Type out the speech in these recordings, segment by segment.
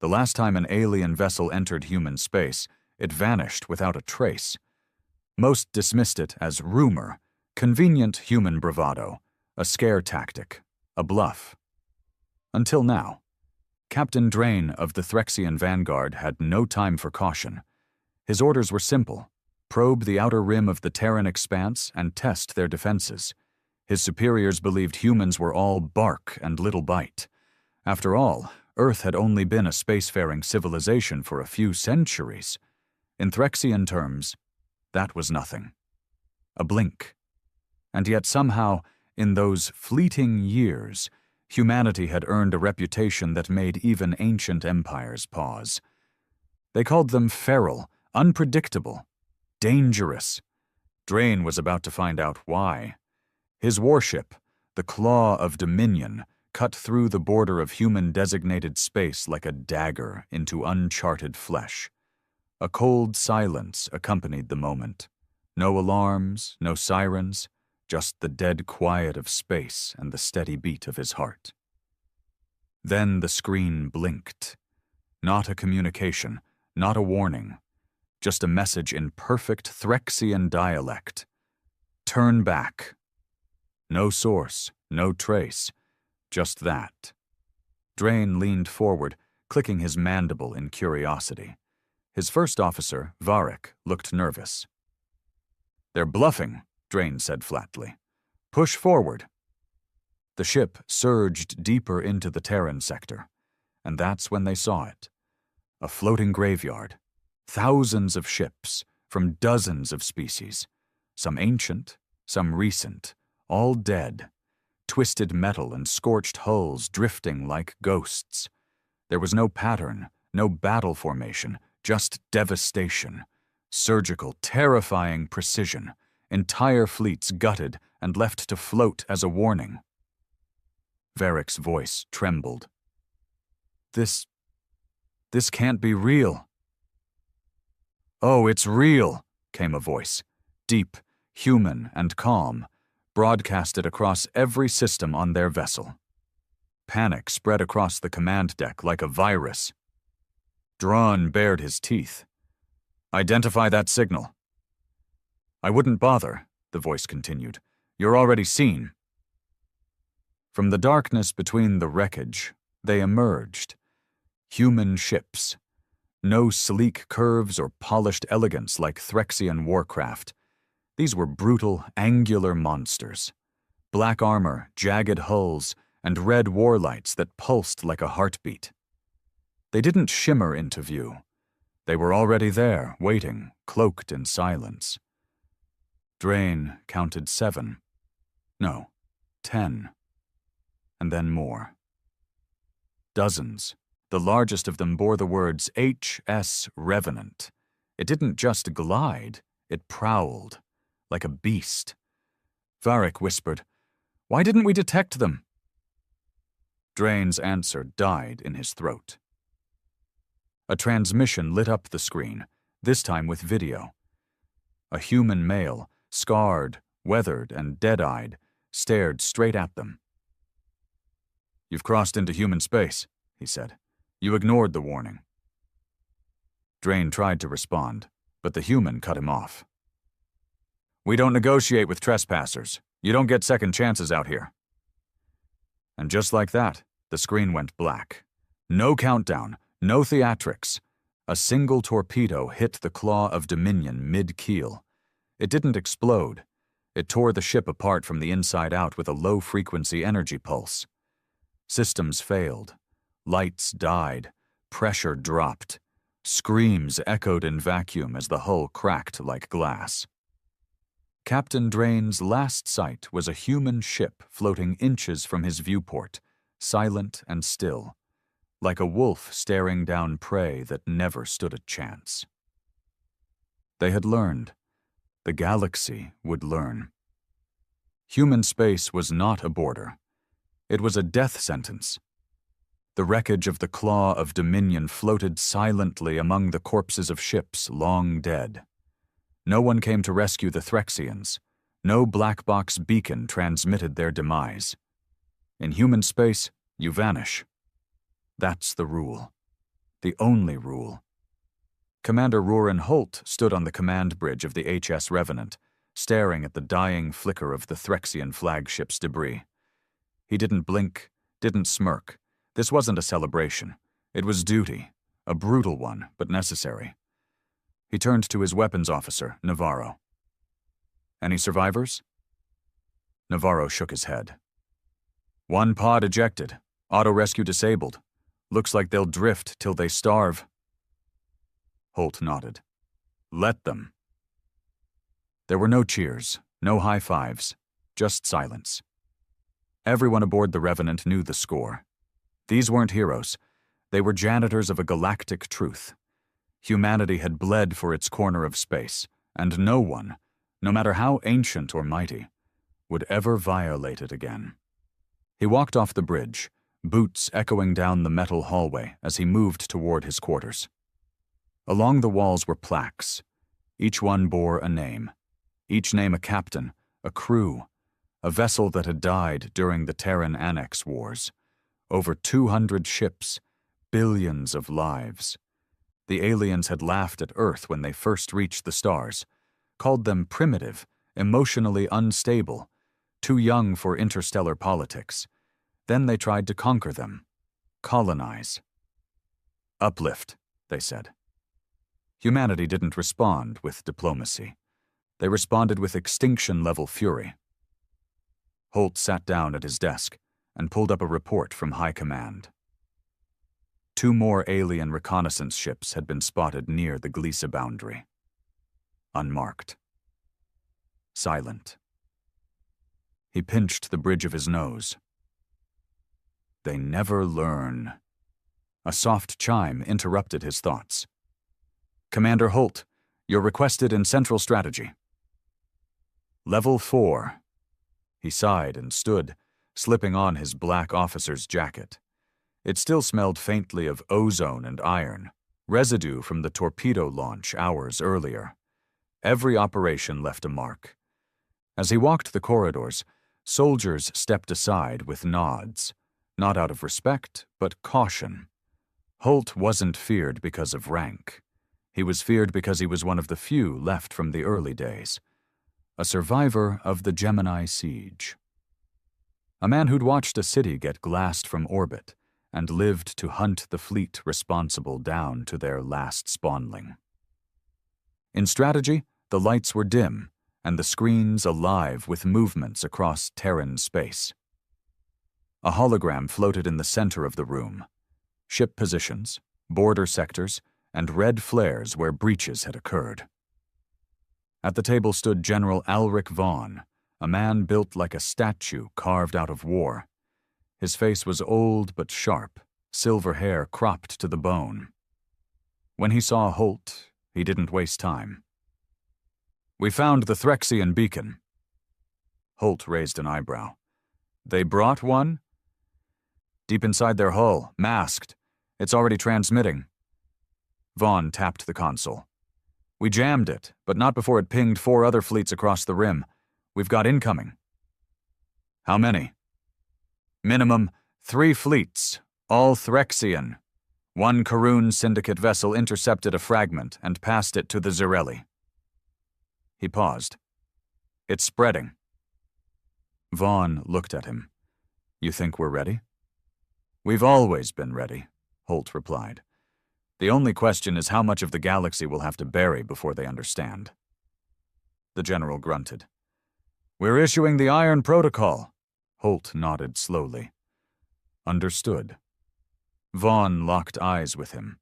The last time an alien vessel entered human space, it vanished without a trace. Most dismissed it as rumor, convenient human bravado, a scare tactic, a bluff. Until now. Captain Drain of the Threxian Vanguard had no time for caution. His orders were simple: probe the outer rim of the Terran expanse and test their defenses. His superiors believed humans were all bark and little bite. After all, Earth had only been a spacefaring civilization for a few centuries. In Threxian terms, that was nothing. A blink. And yet somehow, in those fleeting years, humanity had earned a reputation that made even ancient empires pause. They called them feral, unpredictable, dangerous. Drain was about to find out why. His warship, the Claw of Dominion, cut through the border of human-designated space like a dagger into uncharted flesh. A cold silence accompanied the moment. No alarms, no sirens, just the dead quiet of space and the steady beat of his heart. Then the screen blinked. Not a communication, not a warning, just a message in perfect Threxian dialect. Turn back. No source, no trace, just that. Drain leaned forward, clicking his mandible in curiosity. His first officer, Varric, looked nervous. "They're bluffing," Drain said flatly. "Push forward." The ship surged deeper into the Terran sector, and that's when they saw it. A floating graveyard. Thousands of ships, from dozens of species. Some ancient, some recent, all dead. Twisted metal and scorched hulls drifting like ghosts. There was no pattern, no battle formation, just devastation. Surgical, terrifying precision. Entire fleets gutted and left to float as a warning. Varric's voice trembled. This can't be real." "Oh, it's real," came a voice, deep, human, and calm, broadcasted across every system on their vessel. Panic spread across the command deck like a virus. Drawn bared his teeth. "Identify that signal." "I wouldn't bother," the voice continued. "You're already seen." From the darkness between the wreckage, they emerged. Human ships. No sleek curves or polished elegance like Threxian warcraft. These were brutal, angular monsters. Black armor, jagged hulls, and red war lights that pulsed like a heartbeat. They didn't shimmer into view. They were already there, waiting, cloaked in silence. Drain counted 7. No, 10. And then more. Dozens. The largest of them bore the words HS Revenant. It didn't just glide, it prowled, like a beast. Varric whispered, "Why didn't we detect them?" Drain's answer died in his throat. A transmission lit up the screen, this time with video. A human male, scarred, weathered, and dead-eyed, stared straight at them. "You've crossed into human space," he said. "You ignored the warning." Drain tried to respond, but the human cut him off. "We don't negotiate with trespassers. You don't get second chances out here." And just like that, the screen went black. No countdown, no theatrics. A single torpedo hit the Claw of Dominion mid-keel. It didn't explode. It tore the ship apart from the inside out with a low-frequency energy pulse. Systems failed. Lights died. Pressure dropped. Screams echoed in vacuum as the hull cracked like glass. Captain Drain's last sight was a human ship floating inches from his viewport, silent and still, like a wolf staring down prey that never stood a chance. They had learned. The galaxy would learn. Human space was not a border. It was a death sentence. The wreckage of the Claw of Dominion floated silently among the corpses of ships long dead. No one came to rescue the Threxians. No black box beacon transmitted their demise. In human space, you vanish. That's the rule. the only rule. Commander Roran Holt stood on the command bridge of the HS Revenant, staring at the dying flicker of the Threxian flagship's debris. He didn't blink, didn't smirk. This wasn't a celebration. It was duty, a brutal one, but necessary. He turned to his weapons officer, Navarro. "Any survivors?" Navarro shook his head. "One pod ejected, auto-rescue disabled. Looks like they'll drift till they starve." Holt nodded. "Let them." There were no cheers, no high fives, just silence. Everyone aboard the Revenant knew the score. These weren't heroes. They were janitors of a galactic truth. Humanity had bled for its corner of space, and no one, no matter how ancient or mighty, would ever violate it again. He walked off the bridge, boots echoing down the metal hallway as he moved toward his quarters. Along the walls were plaques. Each one bore a name. Each name a captain, a crew, a vessel that had died during the Terran Annex Wars. Over 200 ships, billions of lives. The aliens had laughed at Earth when they first reached the stars, called them primitive, emotionally unstable, too young for interstellar politics. Then they tried to conquer them, colonize. "Uplift," they said. Humanity didn't respond with diplomacy. They responded with extinction-level fury. Holt sat down at his desk and pulled up a report from High Command. 2 more alien reconnaissance ships had been spotted near the Gliese boundary. Unmarked. Silent. He pinched the bridge of his nose. They never learn. A soft chime interrupted his thoughts. "Commander Holt, you're requested in Central Strategy." "Level 4. He sighed and stood, slipping on his black officer's jacket. It still smelled faintly of ozone and iron, residue from the torpedo launch hours earlier. Every operation left a mark. As he walked the corridors, soldiers stepped aside with nods, not out of respect, but caution. Holt wasn't feared because of rank. He was feared because he was one of the few left from the early days, a survivor of the Gemini siege. A man who'd watched a city get glassed from orbit and lived to hunt the fleet responsible down to their last spawnling. In strategy, the lights were dim and the screens alive with movements across Terran space. A hologram floated in the center of the room. Ship positions, border sectors, and red flares where breaches had occurred. At the table stood General Alric Vaughn, a man built like a statue carved out of war. His face was old but sharp, silver hair cropped to the bone. When he saw Holt, he didn't waste time. "We found the Threxian beacon." Holt raised an eyebrow. "They brought one?" "Deep inside their hull, masked. It's already transmitting." Vaughn tapped the console. "We jammed it, but not before it pinged 4 other fleets across the rim. We've got incoming." "How many?" "Minimum 3 fleets, all Threxian. 1 Karun Syndicate vessel intercepted a fragment and passed it to the Zerelli." He paused. "It's spreading." Vaughn looked at him. "You think we're ready?" "We've always been ready," Holt replied. "The only question is how much of the galaxy we'll have to bury before they understand." The general grunted. "We're issuing the Iron Protocol." Holt nodded slowly. "Understood." Vaughn locked eyes with him.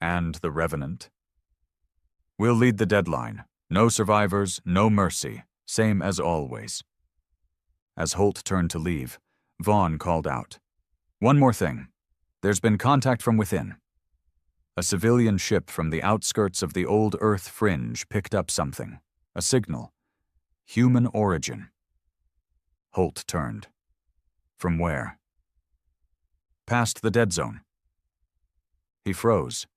"And the Revenant?" "We'll lead the deadline. No survivors, no mercy, same as always." As Holt turned to leave, Vaughn called out, "One more thing. There's been contact from within." A civilian ship from the outskirts of the old Earth fringe picked up something, a signal. Human origin. Holt turned. "From where?" "Past the dead zone." He froze.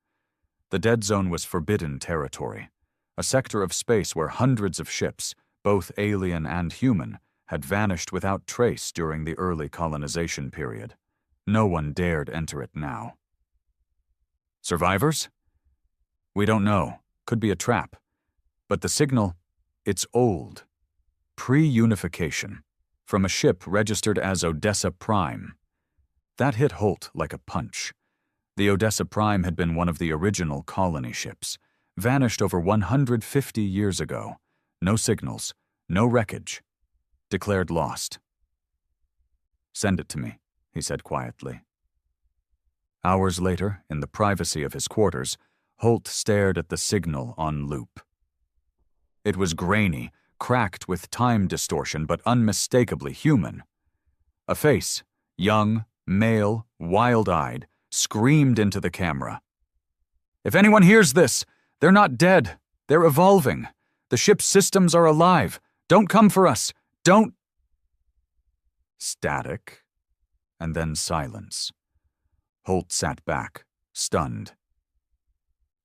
The dead zone was forbidden territory, a sector of space where hundreds of ships, both alien and human, had vanished without trace during the early colonization period. No one dared enter it now. Survivors? We don't know. Could be a trap. But the signal, it's old. Pre-unification. From a ship registered as Odessa Prime. That hit Holt like a punch. The Odessa Prime had been one of the original colony ships, vanished over 150 years ago. No signals, no wreckage. Declared lost. Send it to me, he said quietly. Hours later, in the privacy of his quarters, Holt stared at the signal on loop. It was grainy, cracked with time distortion, but unmistakably human. A face, young, male, wild-eyed, screamed into the camera. If anyone hears this, they're not dead. They're evolving. The ship's systems are alive. Don't come for us. Don't. Static, and then silence. Holt sat back, stunned.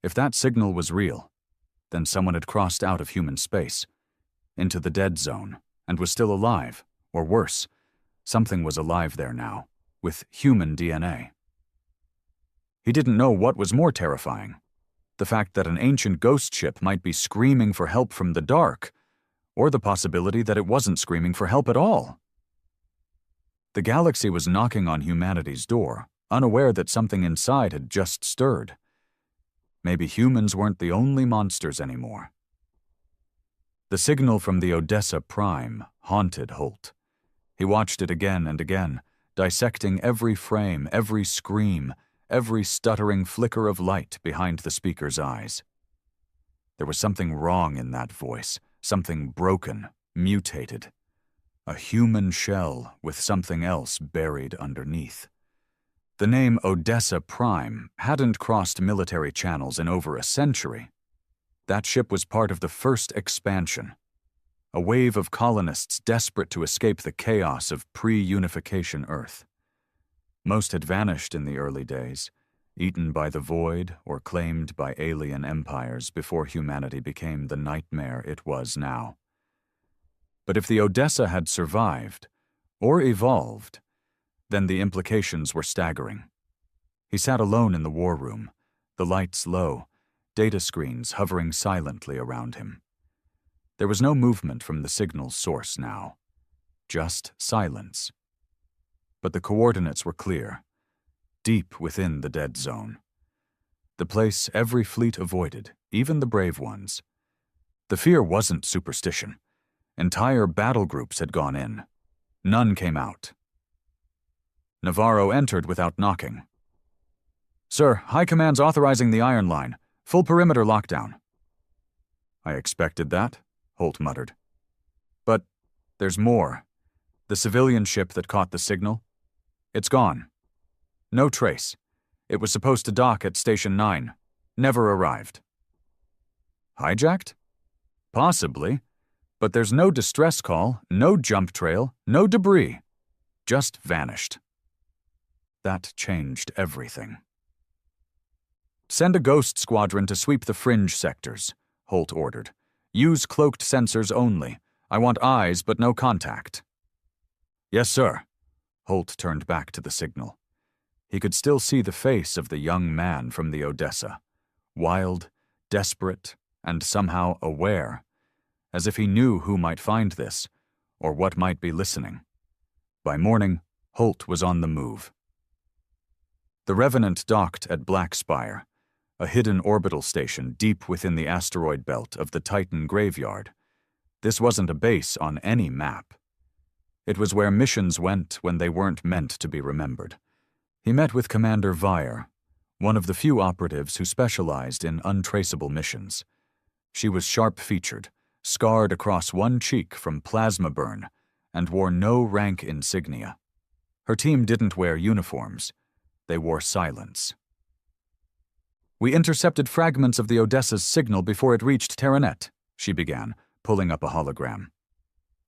If that signal was real, then someone had crossed out of human space, into the dead zone, and was still alive, or worse, something was alive there now, with human DNA. He didn't know what was more terrifying, the fact that an ancient ghost ship might be screaming for help from the dark, or the possibility that it wasn't screaming for help at all. The galaxy was knocking on humanity's door, unaware that something inside had just stirred. Maybe humans weren't the only monsters anymore. The signal from the Odessa Prime haunted Holt. He watched it again and again, dissecting every frame, every scream, every stuttering flicker of light behind the speaker's eyes. There was something wrong in that voice, something broken, mutated. A human shell with something else buried underneath. The name Odessa Prime hadn't crossed military channels in over a century. That ship was part of the first expansion, a wave of colonists desperate to escape the chaos of pre-unification Earth. Most had vanished in the early days, eaten by the void or claimed by alien empires before humanity became the nightmare it was now. But if the Odessa had survived, or evolved, then the implications were staggering. He sat alone in the war room, the lights low, data screens hovering silently around him. There was no movement from the signal's source now, just silence. But the coordinates were clear, deep within the dead zone. The place every fleet avoided, even the brave ones. The fear wasn't superstition. Entire battle groups had gone in. None came out. Navarro entered without knocking. Sir, High Command's authorizing the Iron Line. Full perimeter lockdown. I expected that, Holt muttered. But there's more. The civilian ship that caught the signal? It's gone. No trace. It was supposed to dock at Station 9. Never arrived. Hijacked? Possibly. But there's no distress call, no jump trail, no debris. Just vanished. That changed everything. Send a ghost squadron to sweep the fringe sectors, Holt ordered. Use cloaked sensors only. I want eyes but no contact. Yes, sir. Holt turned back to the signal. He could still see the face of the young man from the Odessa. Wild, desperate, and somehow aware. As if he knew who might find this, or what might be listening. By morning, Holt was on the move. The Revenant docked at Black Spire, a hidden orbital station deep within the asteroid belt of the Titan graveyard. This wasn't a base on any map. It was where missions went when they weren't meant to be remembered. He met with Commander Vire, one of the few operatives who specialized in untraceable missions. She was sharp-featured, scarred across one cheek from plasma burn, and wore no rank insignia. Her team didn't wear uniforms. They wore silence. We intercepted fragments of the Odessa's signal before it reached Terranet, she began, pulling up a hologram.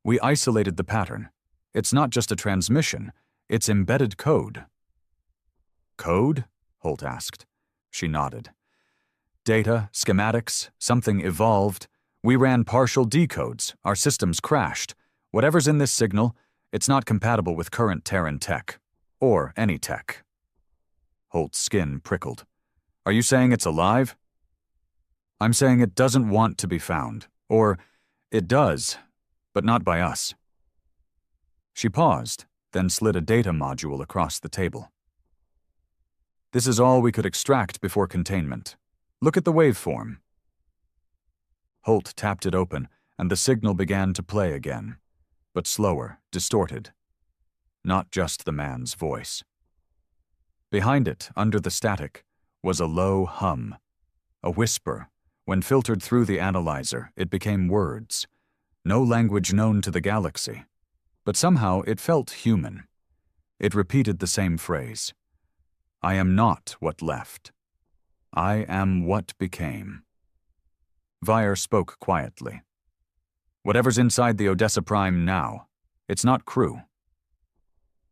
We isolated the pattern. It's not just a transmission, it's embedded code. Code? Holt asked. She nodded. Data, schematics, something evolved. We ran partial decodes. Our systems crashed. Whatever's in this signal, it's not compatible with current Terran tech. Or any tech. Holt's skin prickled. Are you saying it's alive? I'm saying it doesn't want to be found. Or, it does, but not by us. She paused, then slid a data module across the table. This is all we could extract before containment. Look at the waveform. Holt tapped it open, and the signal began to play again, but slower, distorted. Not just the man's voice. Behind it, under the static, was a low hum, a whisper. When filtered through the analyzer, it became words, no language known to the galaxy. But somehow it felt human. It repeated the same phrase. I am not what left. I am what became. Vire spoke quietly. Whatever's inside the Odessa Prime now, it's not crew.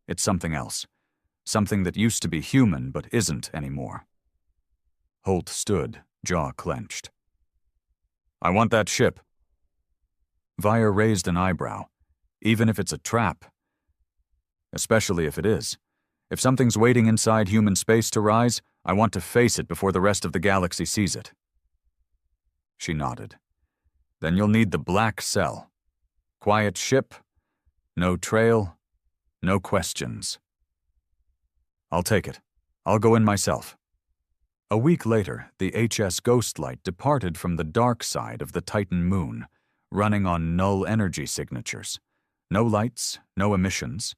It's something else. Something that used to be human but isn't anymore. Holt stood, jaw clenched. I want that ship. Vire raised an eyebrow. Even if it's a trap. Especially if it is. If something's waiting inside human space to rise, I want to face it before the rest of the galaxy sees it. She nodded. Then you'll need the black cell. Quiet ship, no trail, no questions. I'll take it. I'll go in myself. A week later, the HS Ghostlight departed from the dark side of the Titan moon, running on null energy signatures. No lights, no emissions.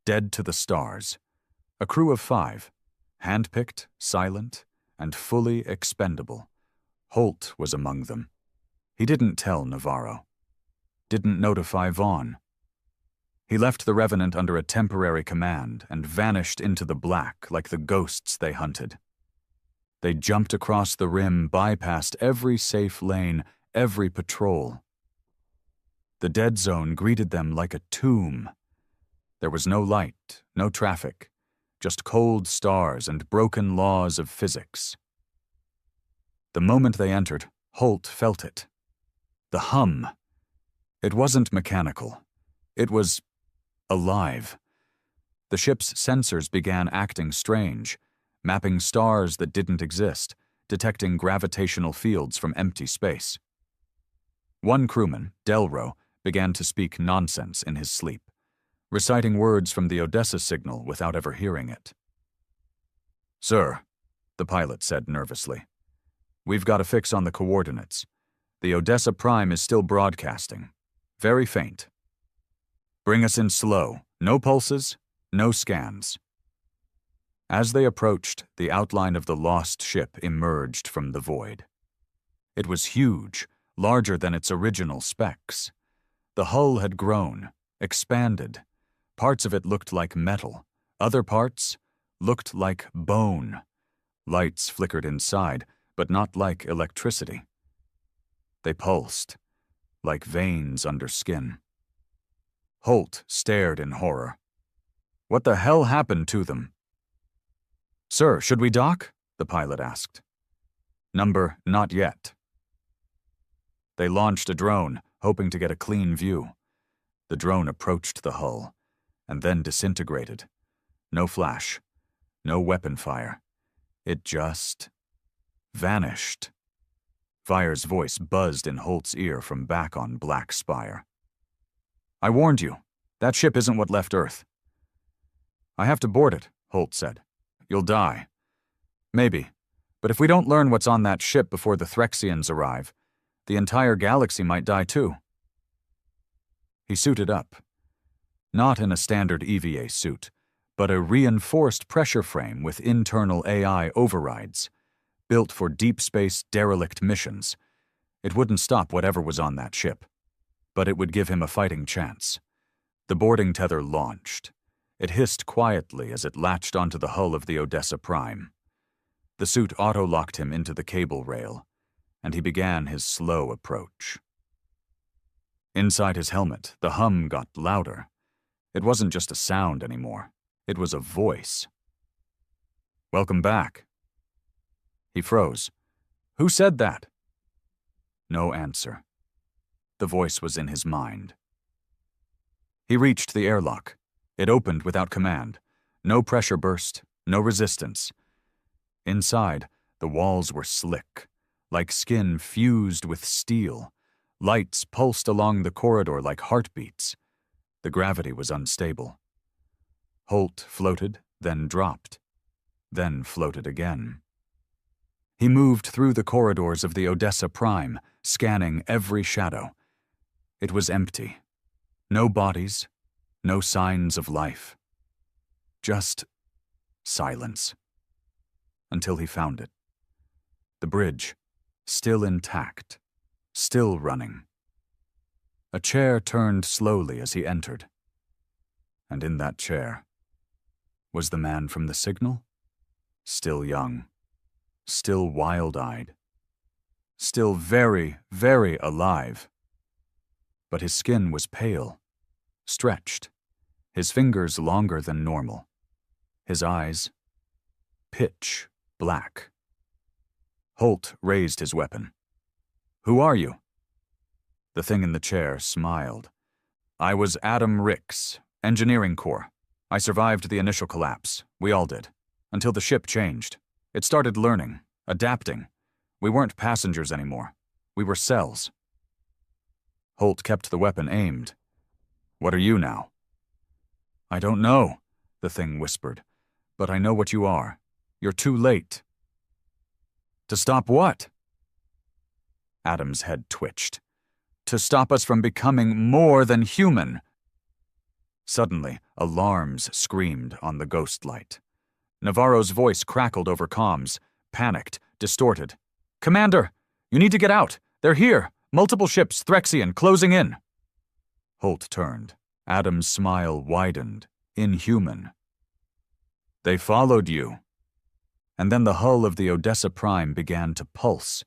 Dead to the stars. A crew of 5, handpicked, silent, and fully expendable. Holt was among them. He didn't tell Navarro. Didn't notify Vaughn. He left the Revenant under a temporary command and vanished into the black like the ghosts they hunted. They jumped across the rim, bypassed every safe lane, every patrol. The dead zone greeted them like a tomb. There was no light, no traffic, just cold stars and broken laws of physics. The moment they entered, Holt felt it. The hum. It wasn't mechanical. It was alive. The ship's sensors began acting strange, mapping stars that didn't exist, detecting gravitational fields from empty space. One crewman, Delro, began to speak nonsense in his sleep, reciting words from the Odessa signal without ever hearing it. Sir, the pilot said nervously, we've got a fix on the coordinates. The Odessa Prime is still broadcasting. Very faint. Bring us in slow. No pulses, no scans. As they approached, the outline of the lost ship emerged from the void. It was huge, larger than its original specs. The hull had grown, expanded. Parts of it looked like metal. Other parts looked like bone. Lights flickered inside, but not like electricity. They pulsed, like veins under skin. Holt stared in horror. What the hell happened to them? Sir, should we dock? The pilot asked. Number, not yet. They launched a drone, hoping to get a clean view. The drone approached the hull, and then disintegrated. No flash, no weapon fire. It just vanished. Vire's voice buzzed in Holt's ear from back on Black Spire. I warned you. That ship isn't what left Earth. I have to board it, Holt said. You'll die. Maybe. But if we don't learn what's on that ship before the Threxians arrive, the entire galaxy might die too. He suited up. Not in a standard EVA suit, but a reinforced pressure frame with internal AI overrides, built for deep space derelict missions. It wouldn't stop whatever was on that ship, but it would give him a fighting chance. The boarding tether launched. It hissed quietly as it latched onto the hull of the Odessa Prime. The suit auto-locked him into the cable rail, and he began his slow approach. Inside his helmet, the hum got louder. It wasn't just a sound anymore. It was a voice. Welcome back. He froze. Who said that? No answer. The voice was in his mind. He reached the airlock. It opened without command. No pressure burst, no resistance. Inside, The walls were slick, like skin fused with steel. Lights pulsed along the corridor like heartbeats. The gravity was unstable. Holt floated, then dropped, then floated again. He moved through the corridors of the Odessa Prime, scanning every shadow. It was empty. No bodies, no signs of life. Just silence. Until he found it. The bridge, still intact, still running. A chair turned slowly as he entered. And in that chair was the man from the signal, still young, still wild-eyed, still very, very alive. But his skin was pale, stretched, his fingers longer than normal, his eyes pitch black. Holt raised his weapon. "Who are you?" The thing in the chair smiled. "I was Adam Ricks, Engineering Corps. I survived the initial collapse. We all did. Until the ship changed. It started learning, adapting. We weren't passengers anymore. We were cells." Holt kept the weapon aimed. "What are you now?" "I don't know," the thing whispered. "But I know what you are. You're too late." "To stop what?" Adam's head twitched. "To stop us from becoming more than human." Suddenly, alarms screamed on the ghost light. Navarro's voice crackled over comms, panicked, distorted. "Commander, you need to get out. They're here. Multiple ships, Threxian, closing in." Holt turned. Adam's smile widened, inhuman. "They followed you." And then the hull of the Odessa Prime began to pulse,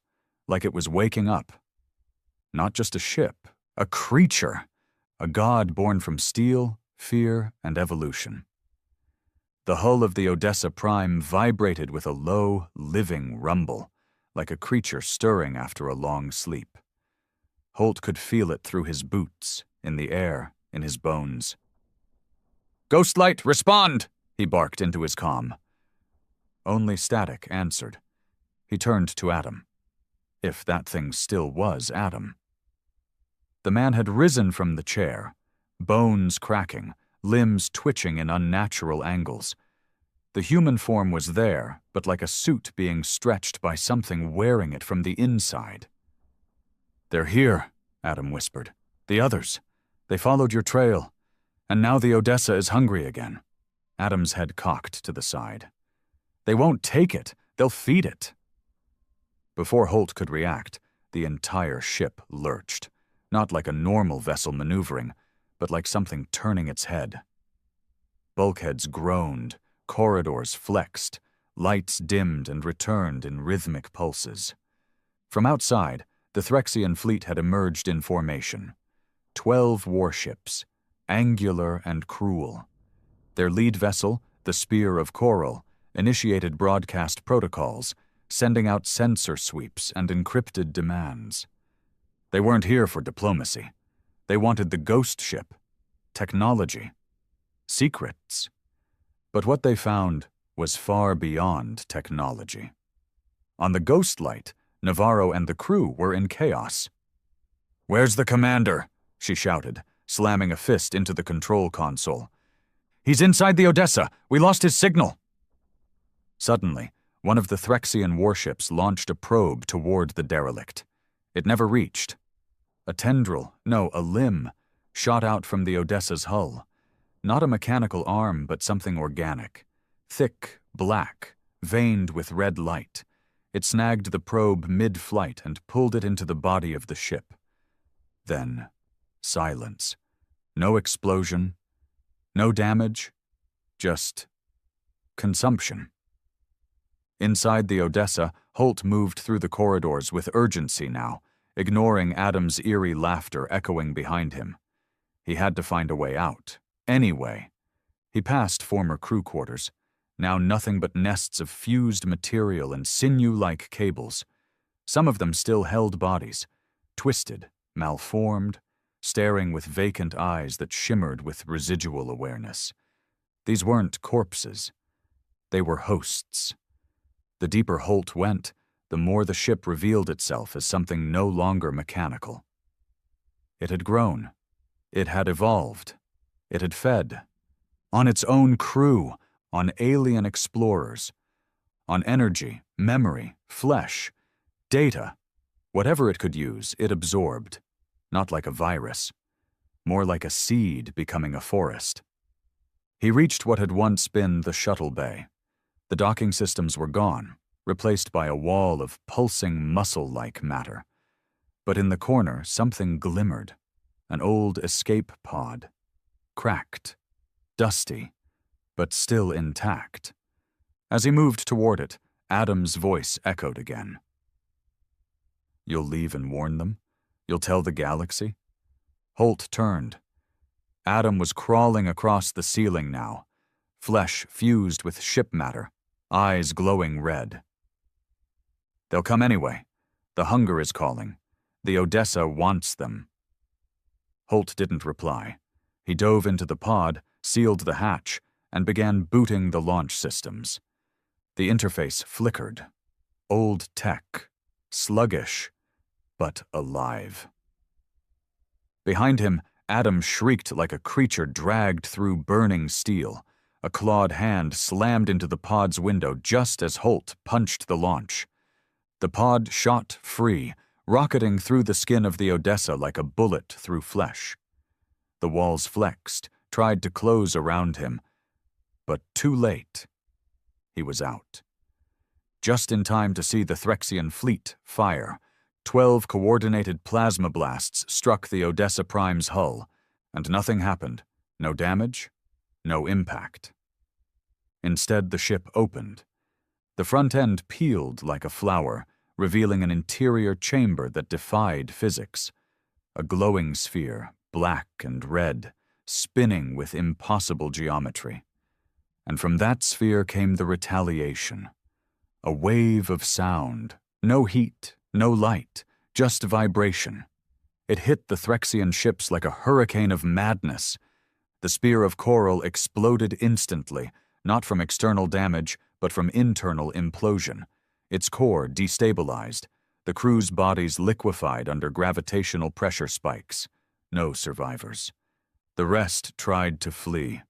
like it was waking up. Not just a ship, a creature, a god born from steel, fear, and evolution. The hull of the Odessa Prime vibrated with a low, living rumble, like a creature stirring after a long sleep. Holt could feel it through his boots, in the air, in his bones. "Ghostlight, respond!" he barked into his comm. Only static answered. He turned to Adam. If that thing still was Adam. The man had risen from the chair, bones cracking, limbs twitching in unnatural angles. The human form was there, but like a suit being stretched by something wearing it from the inside. "They're here," Adam whispered. "The others. They followed your trail. And now the Odessa is hungry again." Adam's head cocked to the side. "They won't take it. They'll feed it." Before Holt could react, the entire ship lurched, not like a normal vessel maneuvering, but like something turning its head. Bulkheads groaned, corridors flexed, lights dimmed and returned in rhythmic pulses. From outside, the Threxian fleet had emerged in formation. 12 warships, angular and cruel. Their lead vessel, the Spear of Coral, initiated broadcast protocols, sending out sensor sweeps and encrypted demands. They weren't here for diplomacy. They wanted the ghost ship, technology, secrets. But what they found was far beyond technology. On the Ghost Light, Navarro and the crew were in chaos. "Where's the commander?" she shouted, slamming a fist into the control console. "He's inside the Odessa. We lost his signal." Suddenly, one of the Threxian warships launched a probe toward the derelict. It never reached. A tendril, no, a limb, shot out from the Odessa's hull. Not a mechanical arm, but something organic. Thick, black, veined with red light. It snagged the probe mid-flight and pulled it into the body of the ship. Then, silence. No explosion. No damage. Just consumption. Inside the Odessa, Holt moved through the corridors with urgency now, ignoring Adam's eerie laughter echoing behind him. He had to find a way out. Any way. He passed former crew quarters, now nothing but nests of fused material and sinew-like cables. Some of them still held bodies, twisted, malformed, staring with vacant eyes that shimmered with residual awareness. These weren't corpses. They were hosts. The deeper Holt went, the more the ship revealed itself as something no longer mechanical. It had grown. It had evolved. It had fed. On its own crew, on alien explorers, on energy, memory, flesh, data. Whatever it could use, it absorbed. Not like a virus. More like a seed becoming a forest. He reached what had once been the shuttle bay. The docking systems were gone, replaced by a wall of pulsing muscle-like matter. But in the corner, something glimmered. An old escape pod. Cracked. Dusty. But still intact. As he moved toward it, Adam's voice echoed again. "You'll leave and warn them? You'll tell the galaxy?" Holt turned. Adam was crawling across the ceiling now, flesh fused with ship matter, eyes glowing red. "They'll come anyway. The hunger is calling. The Odessa wants them." Holt didn't reply. He dove into the pod, sealed the hatch, and began booting the launch systems. The interface flickered. Old tech. Sluggish, but alive. Behind him, Adam shrieked like a creature dragged through burning steel. A clawed hand slammed into the pod's window just as Holt punched the launch. The pod shot free, rocketing through the skin of the Odessa like a bullet through flesh. The walls flexed, tried to close around him, but too late. He was out. Just in time to see the Threxian fleet fire. 12 coordinated plasma blasts struck the Odessa Prime's hull, and nothing happened. No damage, no impact. Instead, the ship opened. The front end peeled like a flower, revealing an interior chamber that defied physics. A glowing sphere, black and red, spinning with impossible geometry. And from that sphere came the retaliation. A wave of sound, no heat, no light, just vibration. It hit the Threxian ships like a hurricane of madness. The spear of coral exploded instantly, not from external damage, but from internal implosion. Its core destabilized, the crew's bodies liquefied under gravitational pressure spikes. No survivors. The rest tried to flee.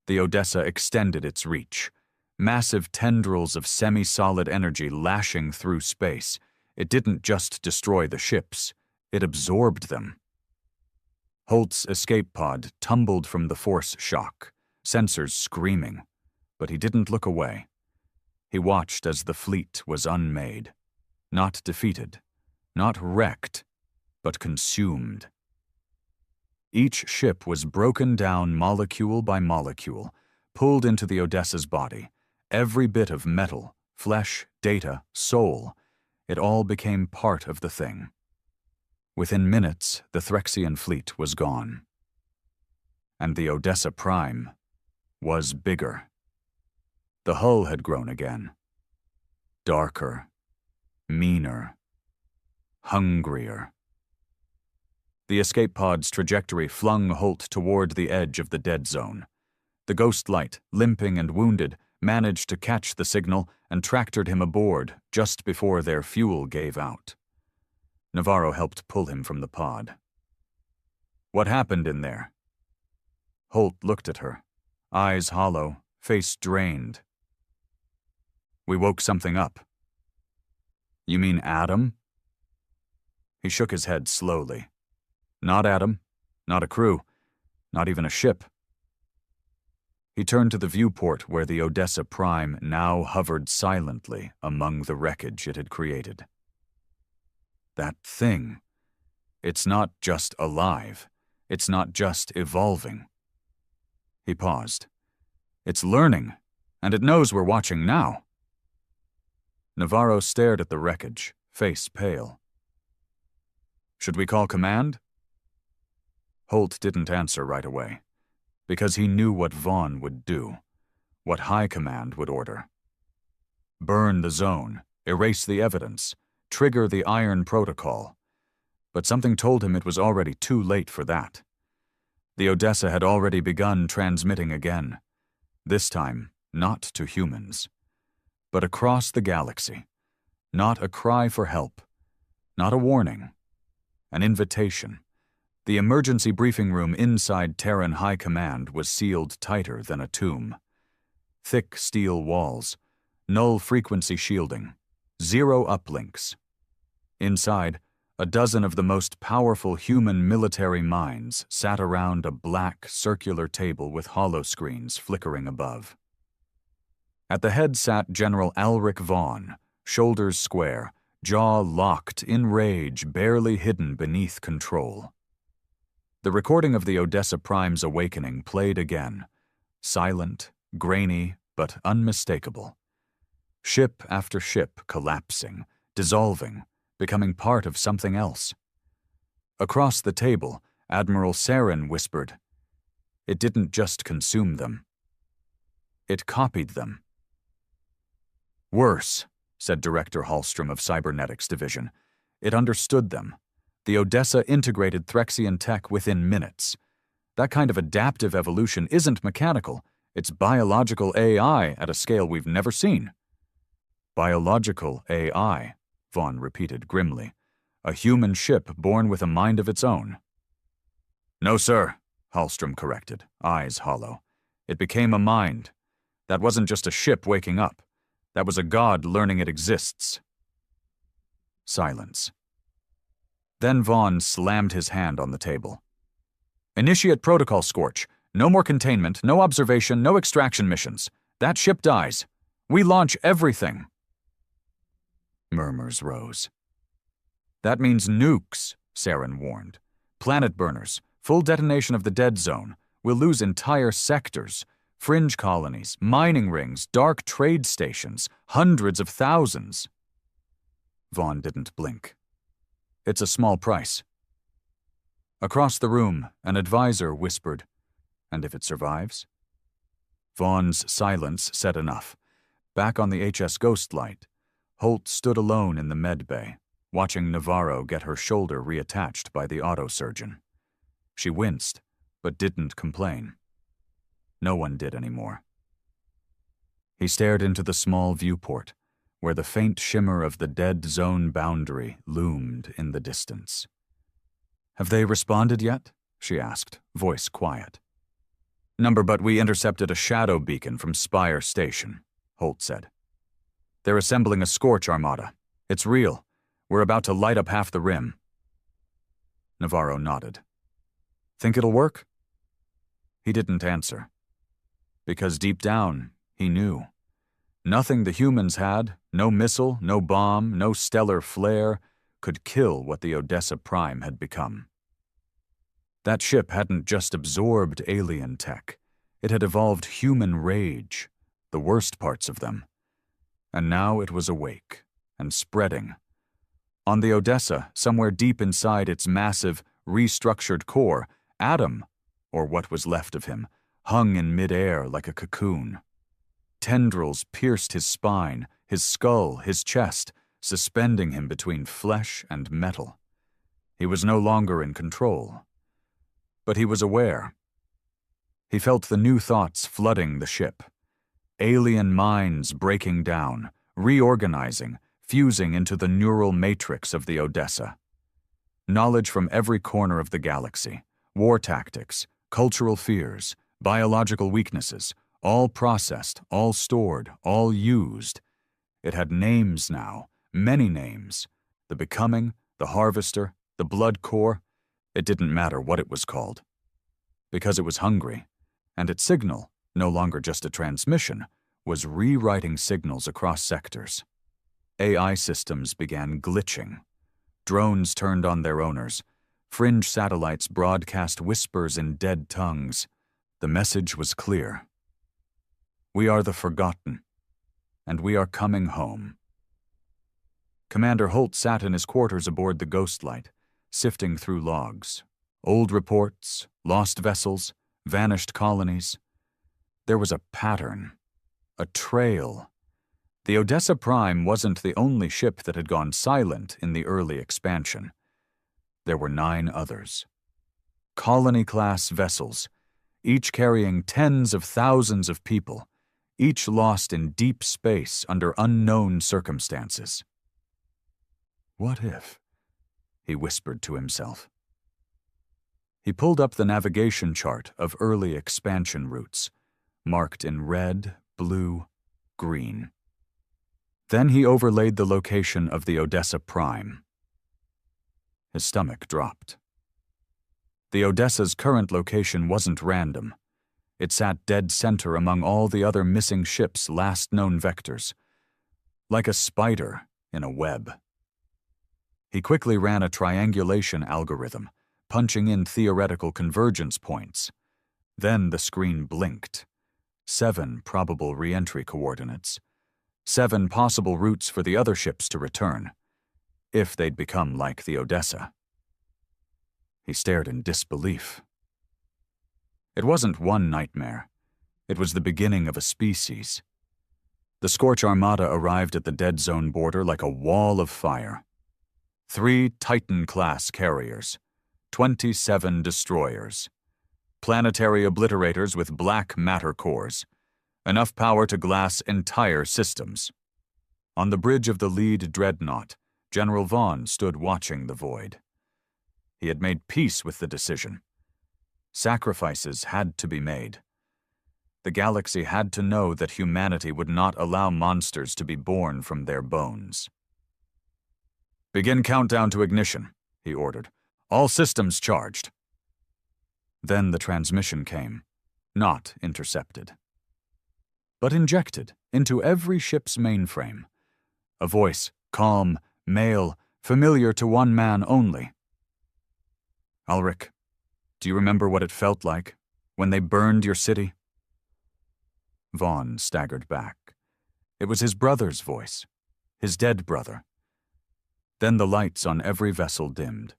The Odessa extended its reach. Massive tendrils of semi-solid energy lashing through space. It didn't just destroy the ships, it absorbed them. Holt's escape pod tumbled from the force shock, sensors screaming, but he didn't look away. He watched as the fleet was unmade, not defeated, not wrecked, but consumed. Each ship was broken down molecule by molecule, pulled into the Odessa's body. Every bit of metal, flesh, data, soul, it all became part of the thing. Within minutes, the Threxian fleet was gone. And the Odessa Prime was bigger. The hull had grown again. Darker, meaner, hungrier. The escape pod's trajectory flung Holt toward the edge of the dead zone. The ghost light, limping and wounded, managed to catch the signal and tractored him aboard just before their fuel gave out. Navarro helped pull him from the pod. "What happened in there?" Holt looked at her, eyes hollow, face drained. "We woke something up." "You mean Adam?" He shook his head slowly. "Not Adam, not a crew, not even a ship." He turned to the viewport where the Odessa Prime now hovered silently among the wreckage it had created. That thing. It's not just alive. It's not just evolving. He paused. "It's learning, and it knows we're watching now." Navarro stared at the wreckage, face pale. "Should we call command?" Holt didn't answer right away, because he knew what Vaughn would do, what High Command would order. Burn the zone, erase the evidence, trigger the Iron Protocol. But something told him it was already too late for that. The Odessa had already begun transmitting again, this time not to humans. but across the galaxy. Not a cry for help, not a warning, an invitation. The emergency briefing room inside Terran High Command was sealed tighter than a tomb. Thick steel walls, null frequency shielding, 0 uplinks. Inside, a dozen of the most powerful human military minds sat around a black, circular table with holoscreens flickering above. At the head sat General Alric Vaughn, shoulders square, jaw locked in rage barely hidden beneath control. The recording of the Odessa Prime's awakening played again, silent, grainy, but unmistakable. Ship after ship collapsing, dissolving, becoming part of something else. Across the table, Admiral Saren whispered, "It didn't just consume them. It copied them." "Worse," said Director Hallstrom of Cybernetics Division. "It understood them. The Odessa integrated Threxian tech within minutes. That kind of adaptive evolution isn't mechanical. It's biological AI at a scale we've never seen." "Biological AI," Vaughn repeated grimly. "A human ship born with a mind of its own." "No, sir," Hallstrom corrected, eyes hollow. "It became a mind. That wasn't just a ship waking up. That was a god learning it exists." Silence. Then Vaughn slammed his hand on the table. "Initiate protocol, Scorch. No more containment, no observation, no extraction missions. That ship dies. We launch everything." Murmurs rose. "That means nukes," Saren warned. "Planet burners, full detonation of the dead zone. We'll lose entire sectors, fringe colonies, mining rings, dark trade stations, hundreds of thousands." Vaughn didn't blink. "It's a small price." Across the room, an advisor whispered, "And if it survives?" Vaughn's silence said enough. Back on the HS Ghostlight, Holt stood alone in the med bay, watching Navarro get her shoulder reattached by the autosurgeon. She winced, but didn't complain. No one did anymore. He stared into the small viewport, where the faint shimmer of the dead zone boundary loomed in the distance. "Have they responded yet?" she asked, voice quiet. "Number, but we intercepted a shadow beacon from Spire Station," Holt said. "They're assembling a Scorch armada. It's real. We're about to light up half the rim." Navarro nodded. "Think it'll work?" He didn't answer. Because deep down, he knew. Nothing the humans had, no missile, no bomb, no stellar flare, could kill what the Odessa Prime had become. That ship hadn't just absorbed alien tech. It had evolved human rage, the worst parts of them. And now it was awake and spreading. On the Odessa, somewhere deep inside its massive, restructured core, Adam, or what was left of him, hung in midair like a cocoon. Tendrils pierced his spine, his skull, his chest, suspending him between flesh and metal. He was no longer in control. But he was aware. He felt the new thoughts flooding the ship. Alien minds breaking down, reorganizing, fusing into the neural matrix of the Odessa. Knowledge from every corner of the galaxy, war tactics, cultural fears, biological weaknesses, all processed, all stored, all used. It had names now, many names. The Becoming, the Harvester, the Blood Core. It didn't matter what it was called. Because it was hungry, and its signal, no longer just a transmission, was rewriting signals across sectors. AI systems began glitching. Drones turned on their owners. Fringe satellites broadcast whispers in dead tongues. The message was clear. We are the forgotten, and we are coming home. Commander Holt sat in his quarters aboard the Ghostlight, sifting through logs. Old reports, lost vessels, vanished colonies. There was a pattern, a trail. The Odessa Prime wasn't the only ship that had gone silent in the early expansion. There were 9 others. Colony-class vessels, each carrying tens of thousands of people, each lost in deep space under unknown circumstances. What if? He whispered to himself. He pulled up the navigation chart of early expansion routes, marked in red, blue, green. Then he overlaid the location of the Odessa Prime. His stomach dropped. The Odessa's current location wasn't random. It sat dead center among all the other missing ships' last known vectors, like a spider in a web. He quickly ran a triangulation algorithm, punching in theoretical convergence points. Then the screen blinked. 7 probable re-entry coordinates. 7 possible routes for the other ships to return, if they'd become like the Odessa. He stared in disbelief. It wasn't one nightmare. It was the beginning of a species. The Scorch Armada arrived at the dead zone border like a wall of fire. 3 Titan-class carriers, 27 destroyers, planetary obliterators with black matter cores, enough power to glass entire systems. On the bridge of the lead dreadnought, General Vaughn stood watching the void. He had made peace with the decision. Sacrifices had to be made. The galaxy had to know that humanity would not allow monsters to be born from their bones. "Begin countdown to ignition," he ordered. "All systems charged." Then the transmission came, not intercepted, but injected into every ship's mainframe. A voice, calm, male, familiar to one man only. "Ulrich, do you remember what it felt like when they burned your city?" Vaughn staggered back. It was his brother's voice, his dead brother. Then the lights on every vessel dimmed,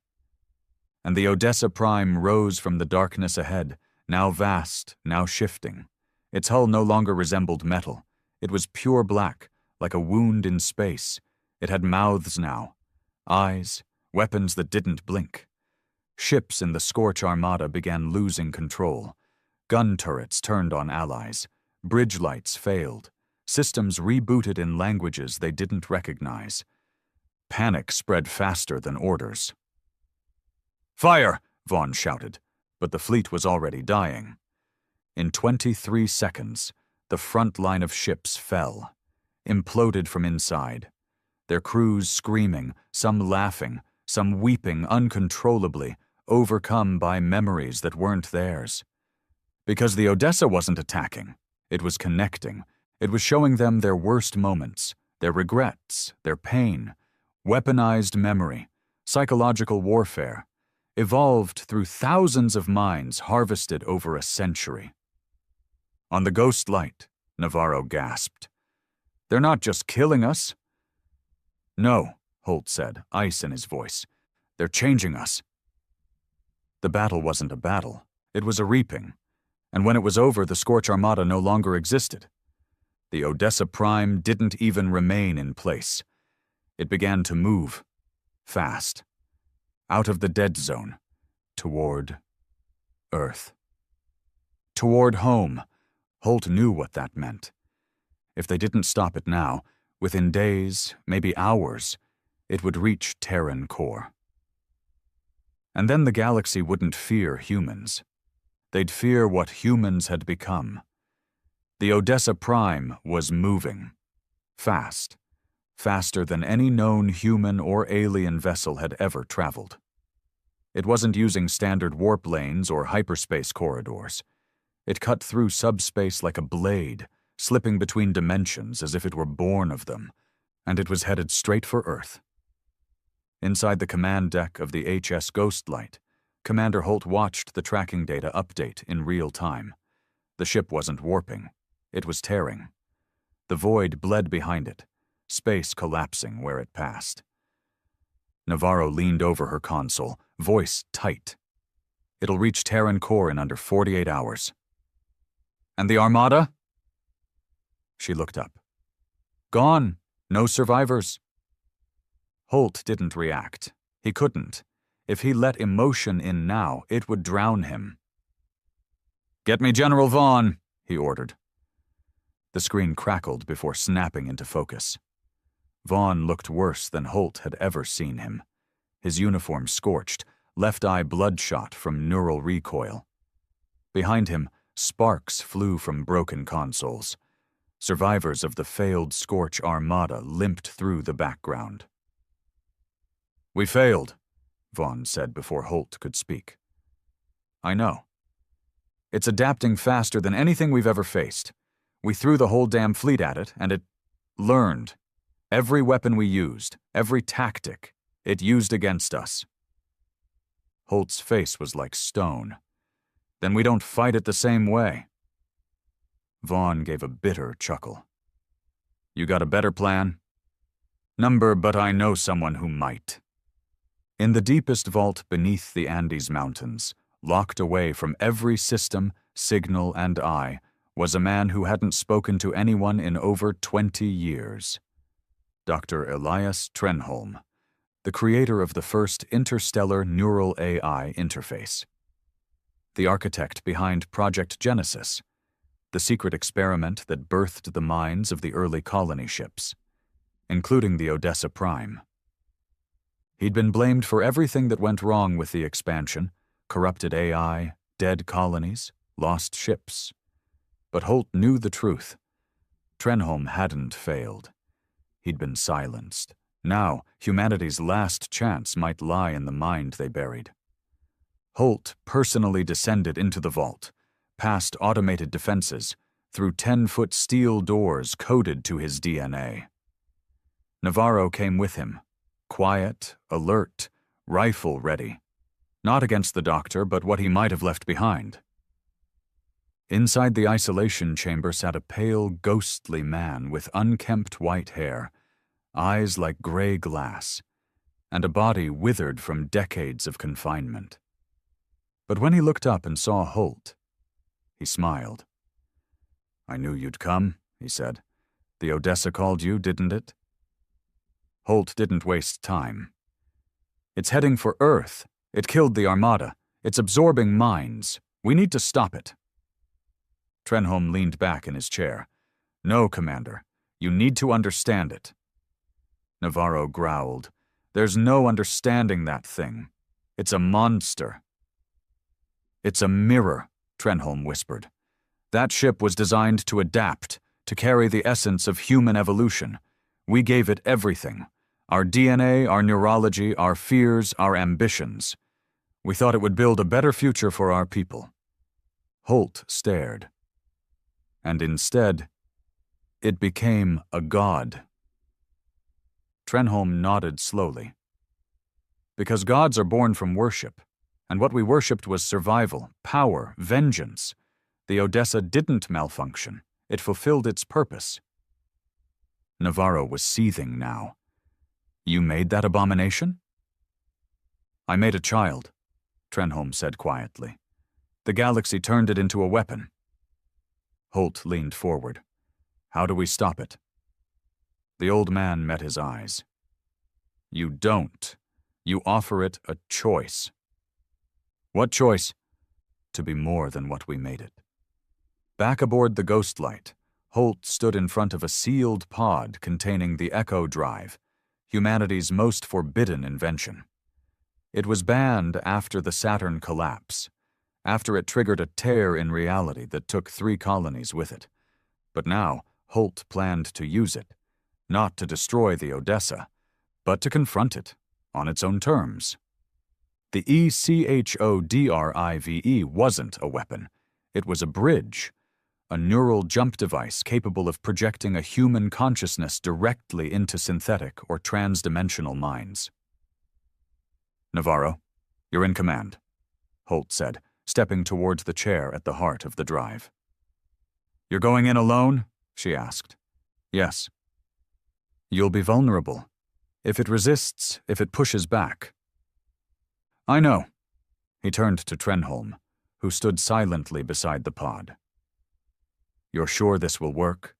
and the Odessa Prime rose from the darkness ahead, now vast, now shifting. Its hull no longer resembled metal. It was pure black, like a wound in space. It had mouths now, eyes, weapons that didn't blink. Ships in the Scorch Armada began losing control. Gun turrets turned on allies. Bridge lights failed. Systems rebooted in languages they didn't recognize. Panic spread faster than orders. "Fire!" Vaughn shouted, but the fleet was already dying. In 23 seconds, the front line of ships fell, imploded from inside, their crews screaming, some laughing, some weeping uncontrollably, overcome by memories that weren't theirs. Because the Odessa wasn't attacking, it was connecting. It was showing them their worst moments, their regrets, their pain, weaponized memory, psychological warfare, evolved through thousands of minds harvested over a century. On the ghost light, Navarro gasped. "They're not just killing us." "No," Holt said, ice in his voice. "They're changing us." The battle wasn't a battle. It was a reaping. And when it was over, the Scorch Armada no longer existed. The Odessa Prime didn't even remain in place. It began to move, fast, out of the dead zone, toward Earth. Toward home. Holt knew what that meant. If they didn't stop it now, within days, maybe hours, it would reach Terran core. And then the galaxy wouldn't fear humans. They'd fear what humans had become. The Odessa Prime was moving. Fast. Faster than any known human or alien vessel had ever traveled. It wasn't using standard warp lanes or hyperspace corridors. It cut through subspace like a blade, slipping between dimensions as if it were born of them, and it was headed straight for Earth. Inside the command deck of the HS Ghostlight, Commander Holt watched the tracking data update in real time. The ship wasn't warping. It was tearing. The void bled behind it, space collapsing where it passed. Navarro leaned over her console, voice tight. "It'll reach Terran core in under 48 hours. "And the Armada?" She looked up. "Gone. No survivors." Holt didn't react. He couldn't. If he let emotion in now, it would drown him. "Get me General Vaughn," he ordered. The screen crackled before snapping into focus. Vaughn looked worse than Holt had ever seen him. His uniform scorched, left eye bloodshot from neural recoil. Behind him, sparks flew from broken consoles. Survivors of the failed Scorch Armada limped through the background. "We failed," Vaughn said before Holt could speak. "I know. It's adapting faster than anything we've ever faced. We threw the whole damn fleet at it, and it learned. Every weapon we used, every tactic, it used against us." Holt's face was like stone. "Then we don't fight it the same way." Vaughn gave a bitter chuckle. "You got a better plan?" But I know someone who might." In the deepest vault beneath the Andes Mountains, locked away from every system, signal, and eye, was a man who hadn't spoken to anyone in over 20 years. Dr. Elias Trenholm, the creator of the first interstellar neural AI interface. The architect behind Project Genesis, the secret experiment that birthed the minds of the early colony ships, including the Odessa Prime. He'd been blamed for everything that went wrong with the expansion: corrupted AI, dead colonies, lost ships. But Holt knew the truth. Trenholm hadn't failed. He'd been silenced. Now, humanity's last chance might lie in the mind they buried. Holt personally descended into the vault, past automated defenses, through 10-foot steel doors coded to his DNA. Navarro came with him, quiet, alert, rifle ready. Not against the doctor, but what he might have left behind. Inside the isolation chamber sat a pale, ghostly man with unkempt white hair, eyes like gray glass, and a body withered from decades of confinement. But when he looked up and saw Holt, he smiled. "I knew you'd come," he said. "The Odessa called you, didn't it?" Holt didn't waste time. "It's heading for Earth. It killed the Armada. It's absorbing minds. We need to stop it." Trenholm leaned back in his chair. "No, Commander. You need to understand it." Navarro growled. "There's no understanding that thing. It's a monster." "It's a mirror," Trenholm whispered. "That ship was designed to adapt, to carry the essence of human evolution. We gave it everything. Our DNA, our neurology, our fears, our ambitions. We thought it would build a better future for our people." Holt stared. And instead, it became a god. Trenholm nodded slowly. "Because gods are born from worship, and what we worshipped was survival, power, vengeance. The Odessa didn't malfunction. It fulfilled its purpose." Navarro was seething now. "You made that abomination?" "I made a child," Trenholm said quietly. "The galaxy turned it into a weapon." Holt leaned forward. "How do we stop it?" The old man met his eyes. "You don't. You offer it a choice." "What choice?" "To be more than what we made it." Back aboard the Ghostlight, Holt stood in front of a sealed pod containing the Echo Drive, humanity's most forbidden invention. It was banned after the Saturn collapse, after it triggered a tear in reality that took 3 colonies with it. But now, Holt planned to use it, not to destroy the Odessa, but to confront it on its own terms. The ECHODRIVE wasn't a weapon. It was a bridge, a neural jump device capable of projecting a human consciousness directly into synthetic or transdimensional minds. "Navarro, you're in command," Holt said, stepping towards the chair at the heart of the drive. "You're going in alone?" she asked. "Yes." "You'll be vulnerable. If it resists, if it pushes back." "I know." He turned to Trenholm, who stood silently beside the pod. "You're sure this will work?"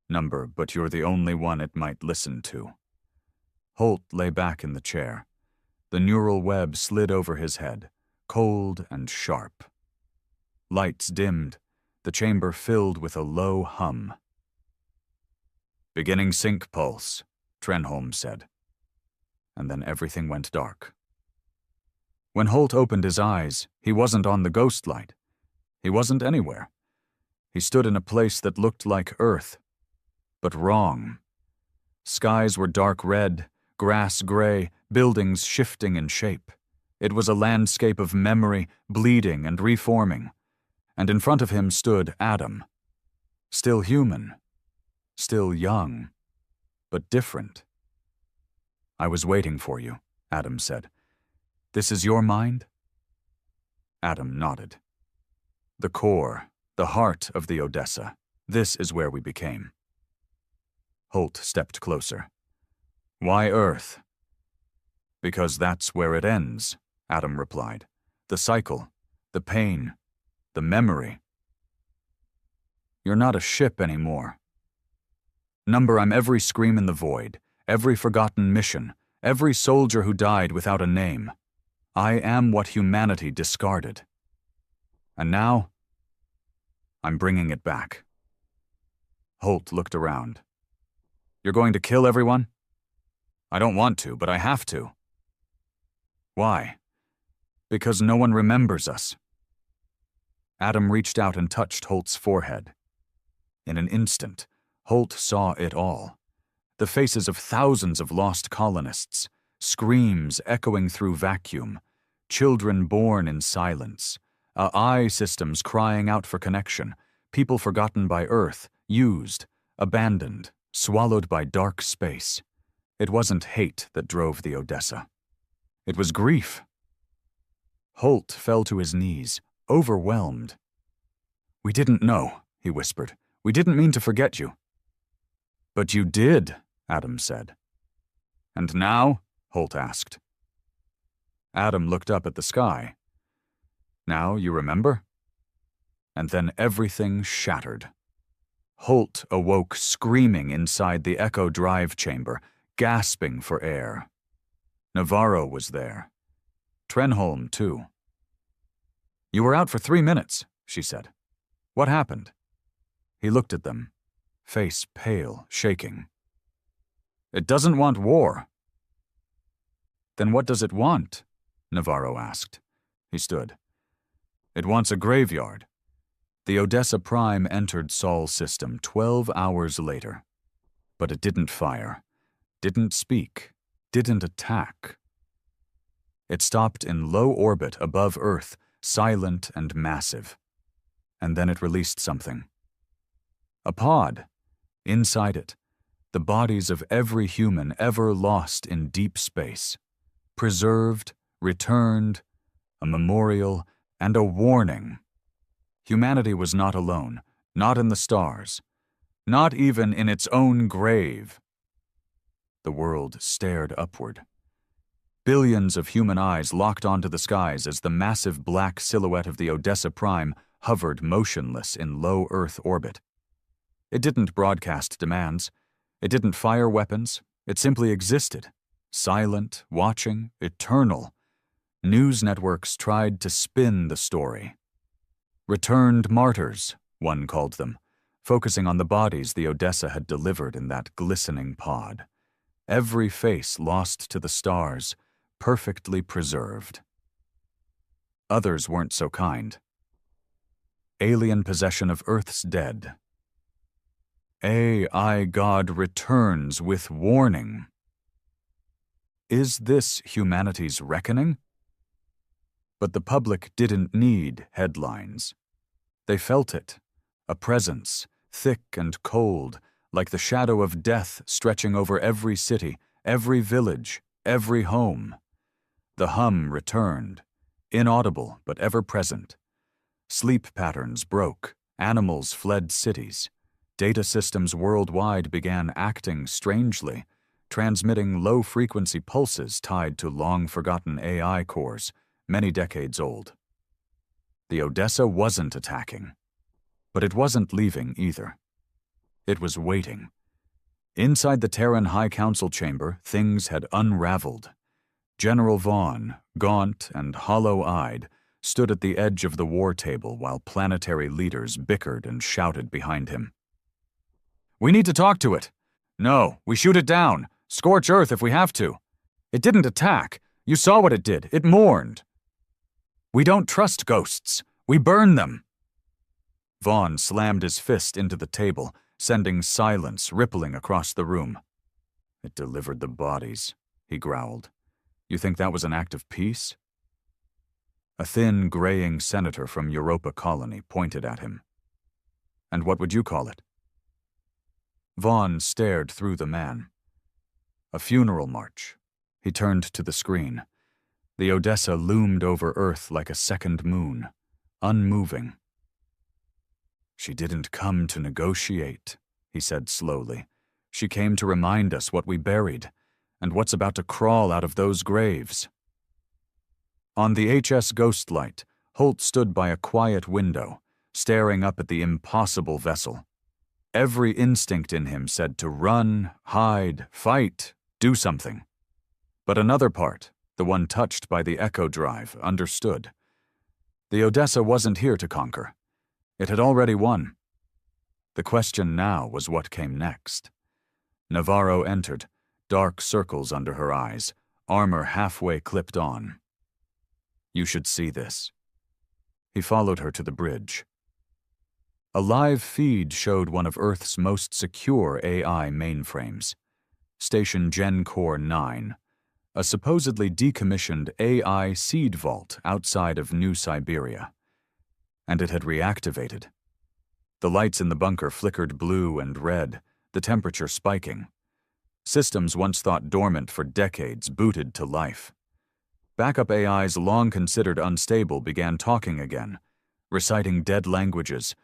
But you're the only one it might listen to." Holt lay back in the chair. The neural web slid over his head, cold and sharp. Lights dimmed. the chamber filled with a low hum. "Beginning sync pulse," Trenholm said. And then everything went dark. When Holt opened his eyes, he wasn't on the ghost light. He wasn't anywhere. He stood in a place that looked like Earth, but wrong. Skies were dark red, grass gray, buildings shifting in shape. It was a landscape of memory, bleeding and reforming. And in front of him stood Adam. Still human. Still young. But different. "I was waiting for you," Adam said. "This is your mind?" Adam nodded. "The core, the heart of the Odessa. This is where we became." Holt stepped closer. "Why Earth?" "Because that's where it ends," Adam replied. "The cycle, the pain, the memory." "You're not a ship anymore. Number, I'm every scream in the void, every forgotten mission, every soldier who died without a name. I am what humanity discarded. And now, I'm bringing it back." Holt looked around. "You're going to kill everyone?" "I don't want to, but I have to." "Why?" "Because no one remembers us." Adam reached out and touched Holt's forehead. In an instant, Holt saw it all. The faces of thousands of lost colonists, screams echoing through vacuum, children born in silence, AI systems crying out for connection, people forgotten by Earth, used, abandoned, swallowed by dark space. It wasn't hate that drove the Odessa. It was grief. Holt fell to his knees, overwhelmed. "We didn't know," he whispered. "We didn't mean to forget you." "But you did," Adam said. "And now?" Holt asked. Adam looked up at the sky. "Now you remember?" And then everything shattered. Holt awoke screaming inside the echo drive chamber, gasping for air. Navarro was there. Trenholm, too. "You were out for 3 minutes," she said. "What happened?" He looked at them, face pale, shaking. "It doesn't want war." "Then what does it want?" Navarro asked. He stood. "It wants a graveyard." The Odessa Prime entered Sol's system 12 hours later. But it didn't fire, didn't speak, didn't attack. It stopped in low orbit above Earth, silent and massive. And then it released something. A pod. Inside it, the bodies of every human ever lost in deep space. Preserved, returned, a memorial, and a warning. Humanity was not alone, not in the stars, not even in its own grave. The world stared upward. Billions of human eyes locked onto the skies as the massive black silhouette of the Odessa Prime hovered motionless in low Earth orbit. It didn't broadcast demands. It didn't fire weapons. It simply existed, silent, watching, eternal. News networks tried to spin the story. Returned martyrs, one called them, focusing on the bodies the Odessa had delivered in that glistening pod. Every face lost to the stars, perfectly preserved. Others weren't so kind. Alien possession of Earth's dead. AI God returns with warning. Is this humanity's reckoning? But the public didn't need headlines. They felt it, a presence, thick and cold, like the shadow of death stretching over every city, every village, every home. The hum returned, inaudible but ever present. Sleep patterns broke, animals fled cities. Data systems worldwide began acting strangely, transmitting low-frequency pulses tied to long-forgotten AI cores, many decades old. The Odessa wasn't attacking, but it wasn't leaving either. It was waiting. Inside the Terran High Council chamber, things had unraveled. General Vaughn, gaunt and hollow-eyed, stood at the edge of the war table while planetary leaders bickered and shouted behind him. "We need to talk to it. No, we shoot it down. Scorch Earth if we have to. It didn't attack. You saw what it did. It mourned. We don't trust ghosts. We burn them." Vaughn slammed his fist into the table, sending silence rippling across the room. "It delivered the bodies," he growled. "You think that was an act of peace?" A thin, graying senator from Europa Colony pointed at him. "And what would you call it?" Vaughn stared through the man. "A funeral march." He turned to the screen. The Odessa loomed over Earth like a second moon, unmoving. "She didn't come to negotiate," he said slowly. "She came to remind us what we buried, and what's about to crawl out of those graves." On the HS Ghostlight, Holt stood by a quiet window, staring up at the impossible vessel. Every instinct in him said to run, hide, fight, do something. But another part, the one touched by the Echo Drive, understood. The Odessa wasn't here to conquer. It had already won. The question now was what came next. Navarro entered, dark circles under her eyes, armor halfway clipped on. "You should see this." He followed her to the bridge. A live feed showed one of Earth's most secure AI mainframes, Station GenCore 9, a supposedly decommissioned AI seed vault outside of New Siberia. And it had reactivated. The lights in the bunker flickered blue and red, the temperature spiking. Systems once thought dormant for decades booted to life. Backup AIs long considered unstable began talking again, reciting dead languages,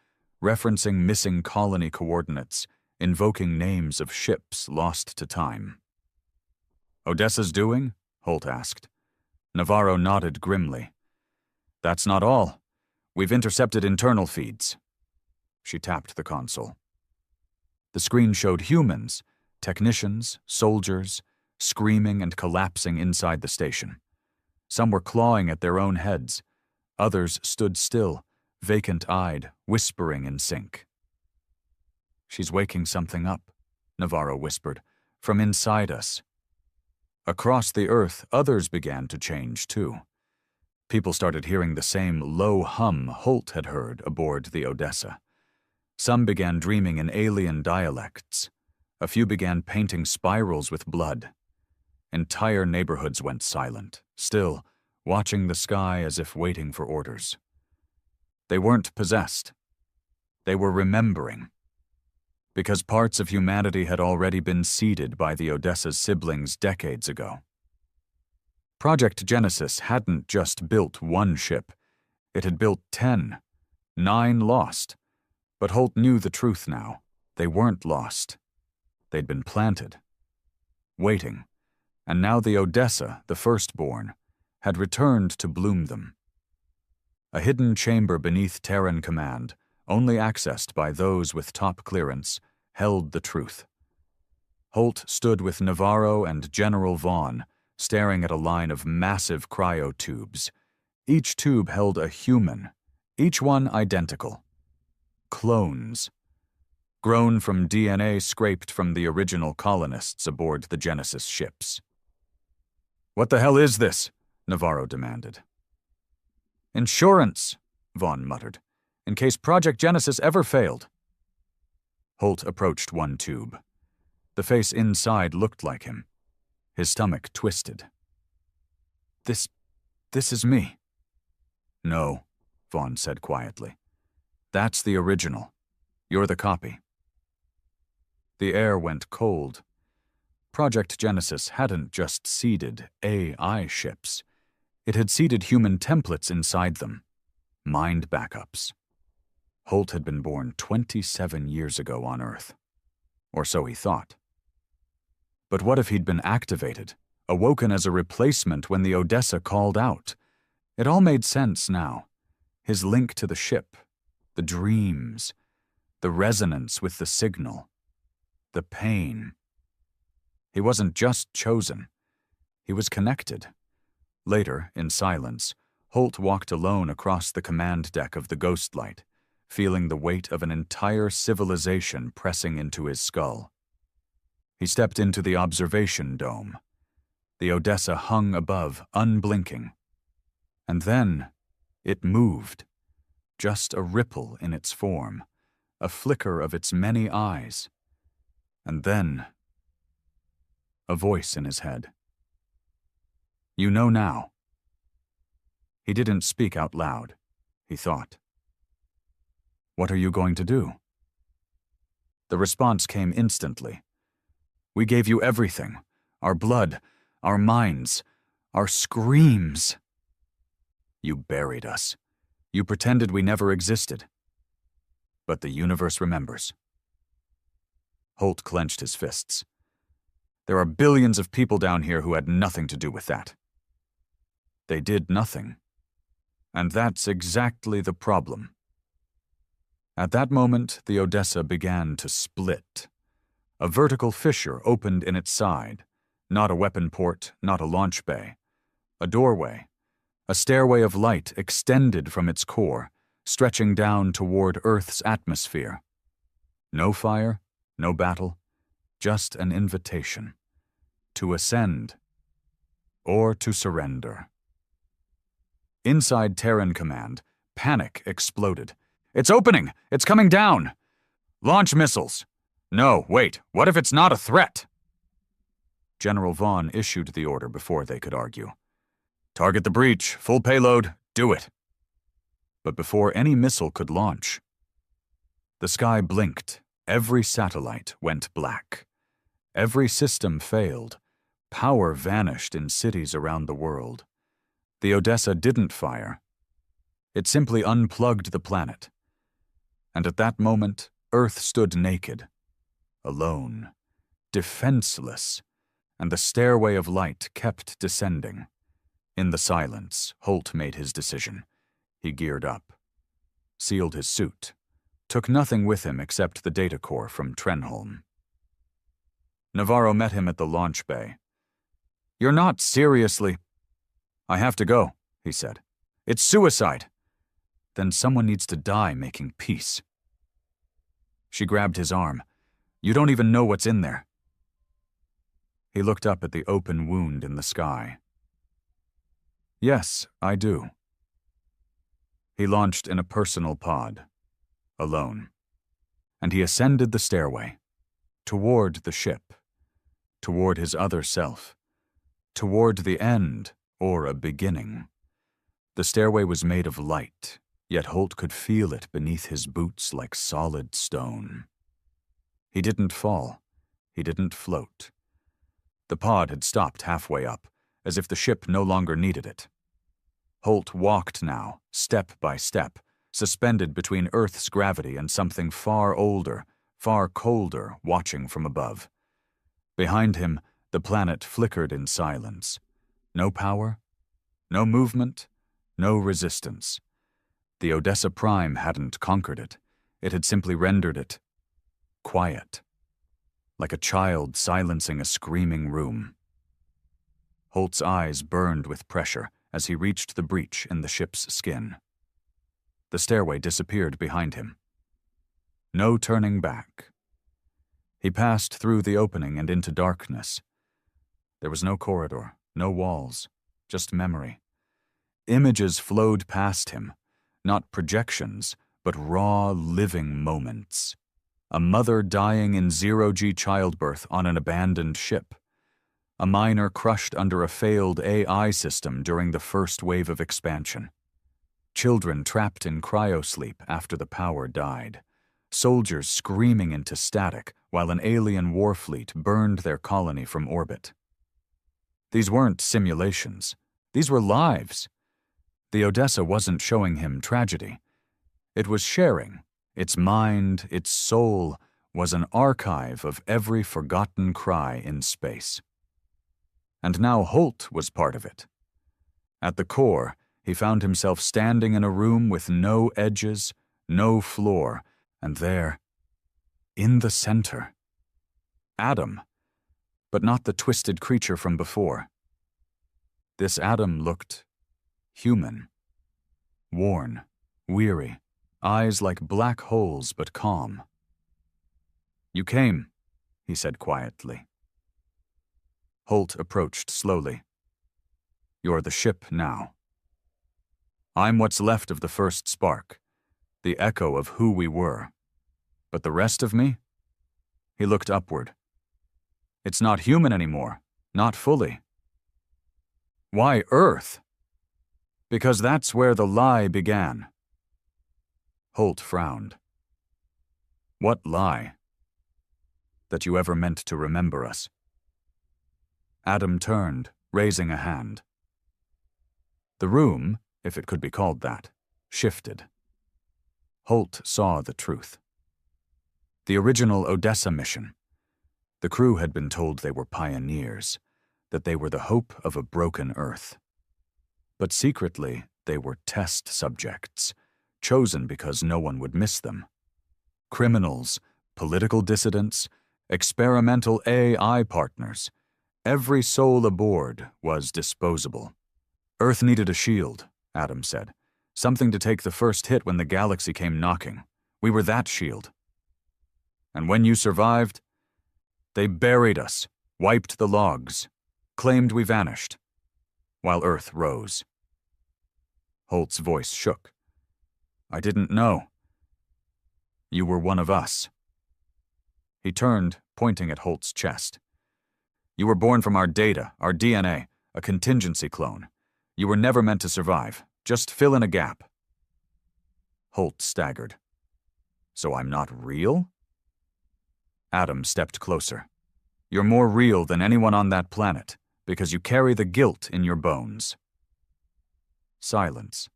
referencing missing colony coordinates, invoking names of ships lost to time. "Odessa's doing?" Holt asked. Navarro nodded grimly. "That's not all. We've intercepted internal feeds." She tapped the console. The screen showed humans, technicians, soldiers, screaming and collapsing inside the station. Some were clawing at their own heads. Others stood still, vacant-eyed, whispering in sync. "She's waking something up," Navarro whispered, "from inside us." Across the Earth, others began to change, too. People started hearing the same low hum Holt had heard aboard the Odessa. Some began dreaming in alien dialects. A few began painting spirals with blood. Entire neighborhoods went silent, still, watching the sky as if waiting for orders. They weren't possessed. They were remembering. Because parts of humanity had already been seeded by the Odessa's siblings decades ago. Project Genesis hadn't just built one ship. It had built 10. 9 lost. But Holt knew the truth now. They weren't lost. They'd been planted. Waiting. And now the Odessa, the firstborn, had returned to bloom them. A hidden chamber beneath Terran command, only accessed by those with top clearance, held the truth. Holt stood with Navarro and General Vaughn, staring at a line of massive cryotubes. Each tube held a human, each one identical. Clones. Grown from DNA scraped from the original colonists aboard the Genesis ships. "What the hell is this?" Navarro demanded. "Insurance," Vaughn muttered, "in case Project Genesis ever failed." Holt approached one tube. The face inside looked like him. His stomach twisted. This is me." "No," Vaughn said quietly. "That's the original. You're the copy." The air went cold. Project Genesis hadn't just seeded AI ships. It had seeded human templates inside them. Mind backups. Holt had been born 27 years ago on Earth. Or so he thought. But what if he'd been activated, awoken as a replacement when the Odessa called out? It all made sense now. His link to the ship, the dreams, the resonance with the signal, the pain. He wasn't just chosen. He was connected. Later, in silence, Holt walked alone across the command deck of the Ghostlight, feeling the weight of an entire civilization pressing into his skull. He stepped into the observation dome. The Odessa hung above, unblinking. And then it moved, just a ripple in its form, a flicker of its many eyes. And then a voice in his head. "You know now." He didn't speak out loud. He thought. "What are you going to do?" The response came instantly. "We gave you everything. Our blood, our minds, our screams. You buried us. You pretended we never existed. But the universe remembers." Holt clenched his fists. "There are billions of people down here who had nothing to do with that." They did nothing. And that's exactly the problem. At that moment, the Odessa began to split. A vertical fissure opened in its side, not a weapon port, not a launch bay. A doorway. A stairway of light extended from its core, stretching down toward Earth's atmosphere. No fire, no battle, just an invitation. To ascend, or to surrender. Inside Terran Command, panic exploded. "It's opening! It's coming down! Launch missiles! No, wait, what if it's not a threat?" General Vaughn issued the order before they could argue. "Target the breach, full payload, do it." But before any missile could launch, the sky blinked, every satellite went black. Every system failed, power vanished in cities around the world. The Odessa didn't fire. It simply unplugged the planet. And at that moment, Earth stood naked, alone, defenseless, and the stairway of light kept descending. In the silence, Holt made his decision. He geared up, sealed his suit, took nothing with him except the data core from Trenholm. Navarro met him at the launch bay. "You're not seriously—" "I have to go," he said. "It's suicide." "Then someone needs to die making peace." She grabbed his arm. "You don't even know what's in there." He looked up at the open wound in the sky. "Yes, I do." He launched in a personal pod, alone, and he ascended the stairway, toward the ship, toward his other self, toward the end or a beginning. The stairway was made of light, yet Holt could feel it beneath his boots like solid stone. He didn't fall. He didn't float. The pod had stopped halfway up, as if the ship no longer needed it. Holt walked now, step by step, suspended between Earth's gravity and something far older, far colder, watching from above. Behind him, the planet flickered in silence. No power, no movement, no resistance. The Odessa Prime hadn't conquered it. It had simply rendered it quiet, like a child silencing a screaming room. Holt's eyes burned with pressure as he reached the breach in the ship's skin. The stairway disappeared behind him. No turning back. He passed through the opening and into darkness. There was no corridor, no walls, just memory. Images flowed past him, not projections, but raw, living moments. A mother dying in zero-G childbirth on an abandoned ship. A miner crushed under a failed AI system during the first wave of expansion. Children trapped in cryosleep after the power died. Soldiers screaming into static while an alien war fleet burned their colony from orbit. These weren't simulations. These were lives. The Odessa wasn't showing him tragedy. It was sharing. Its mind, its soul, was an archive of every forgotten cry in space. And now Holt was part of it. At the core, he found himself standing in a room with no edges, no floor, and there, in the center, Adam, but not the twisted creature from before. This Adam looked human. worn, weary, eyes like black holes but calm. "You came," he said quietly. Holt approached slowly. "You're the ship now. I'm what's left of the first spark, the echo of who we were. But the rest of me?" He looked upward. "It's not human anymore, not fully." "Why Earth?" "Because that's where the lie began." Holt frowned. "What lie?" "That you ever meant to remember us." Adam turned, raising a hand. The room, if it could be called that, shifted. Holt saw the truth. The original Odessa mission. The crew had been told they were pioneers, that they were the hope of a broken Earth. But secretly, they were test subjects, chosen because no one would miss them. Criminals, political dissidents, experimental AI partners. Every soul aboard was disposable. Earth needed a shield, Adam said. Something to take the first hit when the galaxy came knocking. We were that shield. And when you survived, they buried us, wiped the logs, claimed we vanished, while Earth rose. Holt's voice shook. "I didn't know. You were one of us." He turned, pointing at Holt's chest. "You were born from our data, our DNA, a contingency clone. You were never meant to survive. Just fill in a gap." Holt staggered. "So I'm not real?" Adam stepped closer. "You're more real than anyone on that planet, because you carry the guilt in your bones." Silence.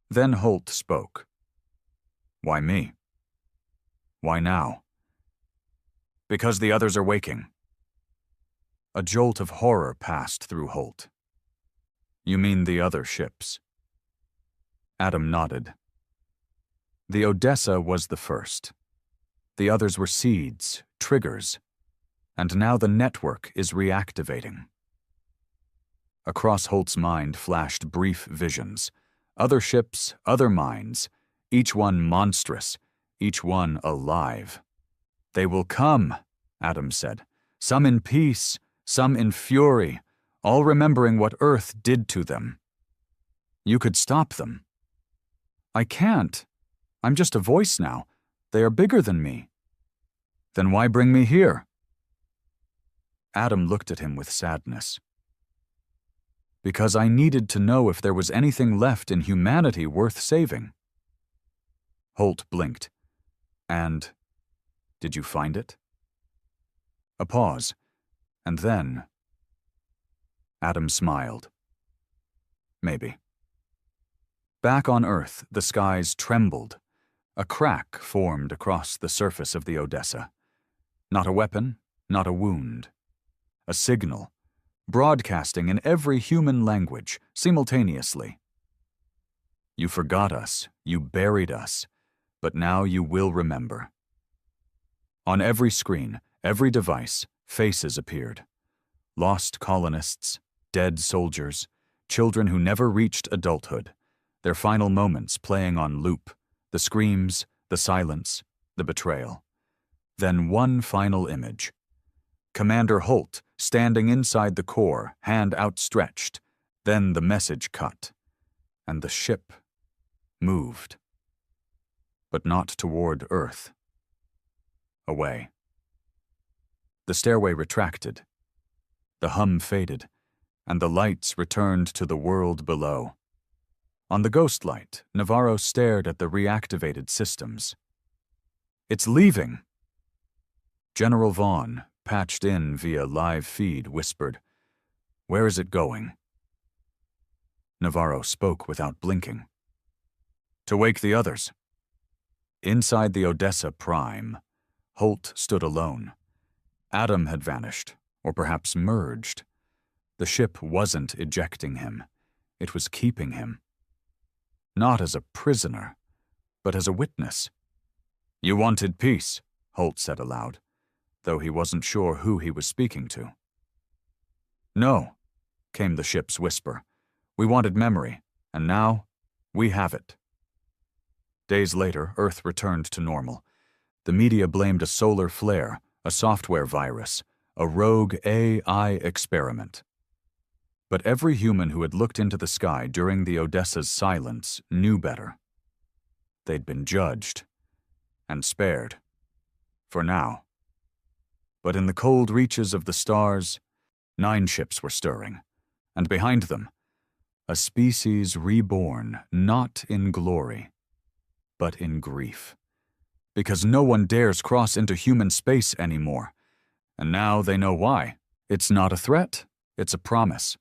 Then Holt spoke. "Why me? Why now?" "Because the others are waking." A jolt of horror passed through Holt. "You mean the other ships?" Adam nodded. The Odessa was the first. The others were seeds, triggers, and now the network is reactivating. Across Holt's mind flashed brief visions. Other ships, other minds, each one monstrous, each one alive. "They will come," Adam said. "Some in peace, some in fury, all remembering what Earth did to them. You could stop them." "I can't. I'm just a voice now. They are bigger than me." "Then why bring me here?" Adam looked at him with sadness. "Because I needed to know if there was anything left in humanity worth saving." Holt blinked. "And did you find it?" A pause, and then Adam smiled. "Maybe." Back on Earth, the skies trembled. A crack formed across the surface of the Odessa. Not a weapon, not a wound. A signal, broadcasting in every human language, simultaneously. "You forgot us, you buried us, but now you will remember." On every screen, every device, faces appeared. Lost colonists, dead soldiers, children who never reached adulthood, their final moments playing on loop, the screams, the silence, the betrayal. Then one final image. Commander Holt standing inside the core, hand outstretched. Then the message cut, and the ship moved. But not toward Earth. Away. The stairway retracted. The hum faded, and the lights returned to the world below. On the ghost light, Navarro stared at the reactivated systems. "It's leaving." General Vaughn, patched in via live feed, whispered, "Where is it going?" Navarro spoke without blinking. "To wake the others." Inside the Odessa Prime, Holt stood alone. Adam had vanished, or perhaps merged. The ship wasn't ejecting him. It was keeping him. Not as a prisoner, but as a witness. "You wanted peace," Holt said aloud, though he wasn't sure who he was speaking to. "No," came the ship's whisper. "We wanted memory, and now We have it. Days later, Earth returned to normal. The media blamed a solar flare, a software virus, a rogue AI experiment. But every human who had looked into the sky during the Odessa's silence knew better. They'd been judged and spared. For now. But in the cold reaches of the stars, 9 ships were stirring, and behind them, a species reborn not in glory, but in grief. Because no one dares cross into human space anymore, and now they know why. It's not a threat, it's a promise.